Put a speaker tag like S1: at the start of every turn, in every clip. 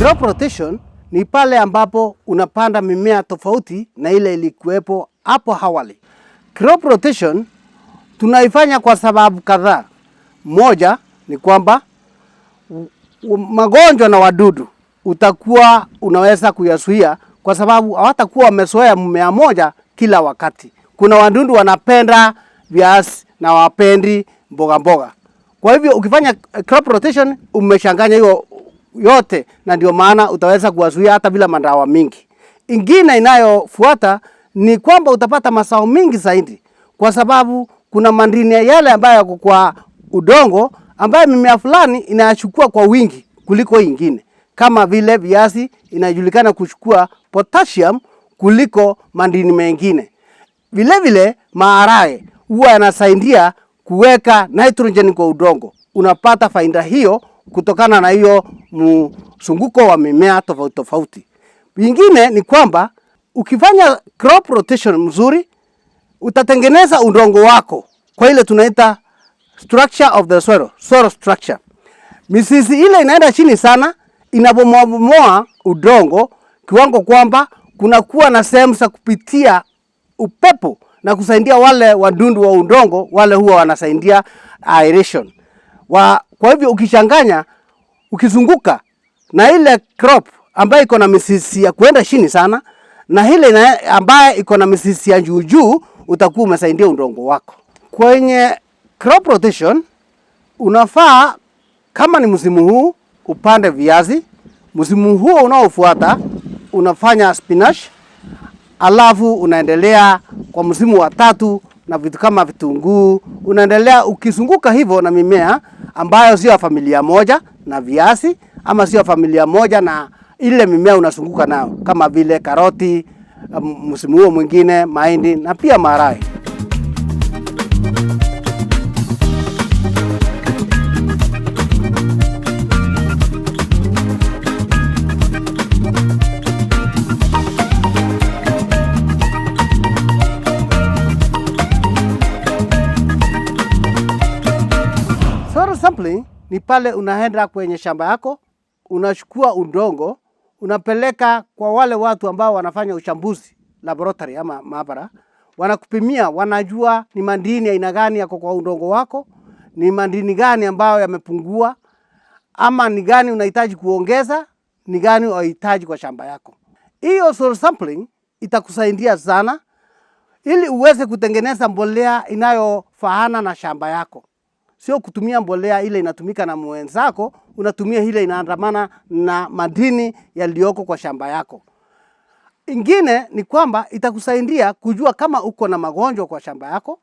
S1: Crop rotation ni pale ambapo unapanda mimea tofauti na ile ilikuwepo hapo awali. Crop rotation tunaifanya kwa sababu kadhaa. Moja ni kwamba magonjwa na wadudu utakuwa unaweza kuyazuia kwa sababu hawatakuwa wamezoea mmea moja kila wakati. Kuna wadudu wanapenda viazi na wapendi mboga mboga. Kwa hivyo ukifanya crop rotation umechanganya hiyo yote, na ndio maana utaweza kuwazuia hata bila madawa mingi. Ingine inayofuata ni kwamba utapata mazao mingi zaidi kwa sababu kuna madini yale ambayo yako kwa udongo ambayo mimea fulani inachukua kwa wingi kuliko ingine. Kama vile viazi inajulikana kuchukua potassium kuliko madini mengine. Vile vile maharage huwa yanasaidia kuweka nitrogen kwa udongo. Unapata faida hiyo kutokana na hiyo mzunguko wa mimea tofauti tofauti. Vingine ni kwamba ukifanya crop rotation mzuri utatengeneza udongo wako kwa ile tunaita structure of the soil structure. Mizizi ile inaenda chini sana, inabomoa udongo kiwango kwamba kuna kuwa na sehemu za kupitia upepo na kusaidia wale wadudu wa udongo, wale huwa wanasaidia aeration. Kwa hivyo ukichanganya, ukizunguka na ile crop ambayo iko na mizizi ya kuenda chini sana na ile ambayo iko na mizizi ya juu juu, utakuwa umesaidia udongo wako. Kwenye crop rotation unafaa kama ni msimu huu upande viazi, msimu huo unaofuata unafanya spinach, alafu unaendelea kwa msimu wa tatu na vitu kama vitunguu. Unaendelea ukizunguka hivyo na mimea ambayo sio familia moja na viazi, ama sio familia moja na ile mimea unazunguka nao kama vile karoti, msimu huo mwingine mahindi na pia maharagwe. Soil sampling ni pale unaenda kwenye shamba yako, unachukua udongo, unapeleka kwa wale watu ambao wanafanya uchambuzi laboratory ama maabara, wanakupimia, wanajua ni madini aina gani yako kwa udongo wako, ni madini gani ambayo yamepungua, ama ni gani unahitaji kuongeza, ni gani unahitaji kwa shamba yako. Hiyo soil sampling itakusaidia sana ili uweze kutengeneza mbolea inayofaana na shamba yako. Sio kutumia mbolea ile inatumika na mwenzako, unatumia ile inaandamana na madini yaliyoko kwa shamba yako. Ingine ni kwamba itakusaidia kujua kama uko na magonjwa kwa shamba yako.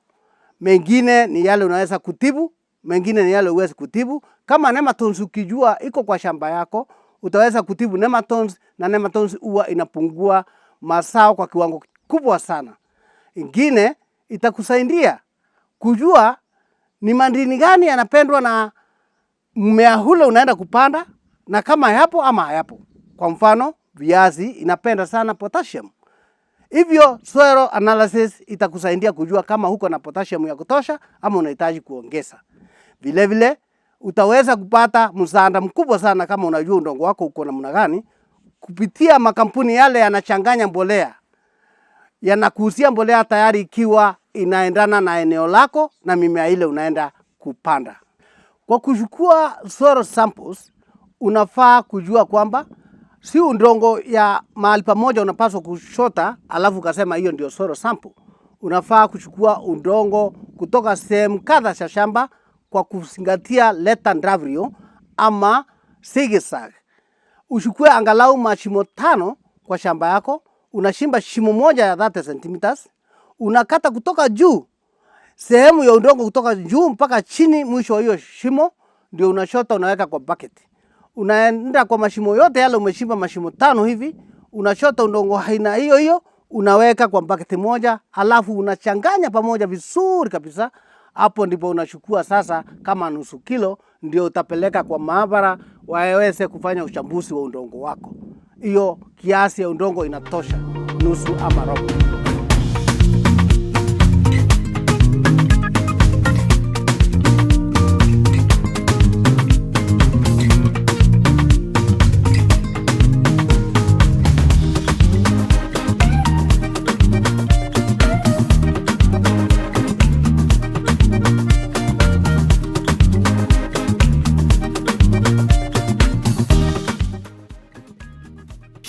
S1: Mengine ni yale unaweza kutibu, mengine ni yale uwezi kutibu. Kama nematodes ukijua iko kwa shamba yako, utaweza kutibu nematodes, na nematodes huwa inapungua mazao kwa kiwango kubwa sana. Ingine itakusaidia kujua ni madini gani yanapendwa na mmea ule unaenda kupanda, na kama yapo ama hayapo. Kwa mfano, viazi inapenda sana potassium. Hivyo soil analysis itakusaidia kujua kama huko na potassium ya kutosha ama unahitaji kuongeza. Vile vile utaweza kupata msaada mkubwa sana kama unajua udongo wako uko namna gani, kupitia makampuni yale yanachanganya mbolea. Yanakuuzia mbolea tayari ikiwa inaendana na eneo lako na mimea ile unaenda kupanda. Kwa kuchukua soil samples, unafaa kujua kwamba si udongo ya mahali pamoja unapaswa kushota alafu ukasema hiyo ndio soil sample. Unafaa kuchukua udongo kutoka sehemu kadha za shamba kwa kuzingatia Leta-Ndavrio ama zigzag. Uchukue angalau mashimo 5 kwa shamba yako, unashimba shimo moja ya 30 cm, unakata kutoka juu, sehemu ya udongo kutoka juu mpaka chini mwisho wa hiyo shimo, ndio unashota unaweka kwa bucket. Unaenda kwa mashimo yote yale umeshimba mashimo 5 hivi, unashota udongo haina hiyo hiyo, unaweka kwa bucket moja, alafu unachanganya pamoja vizuri kabisa. Hapo ndipo unachukua sasa kama nusu kilo, ndio utapeleka kwa maabara waweze kufanya uchambuzi wa udongo wako. Hiyo kiasi ya udongo inatosha, nusu ama robo.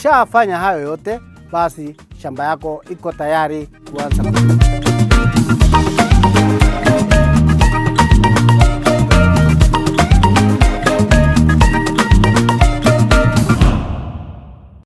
S1: ukishafanya hayo yote, basi shamba yako iko tayari kuanza.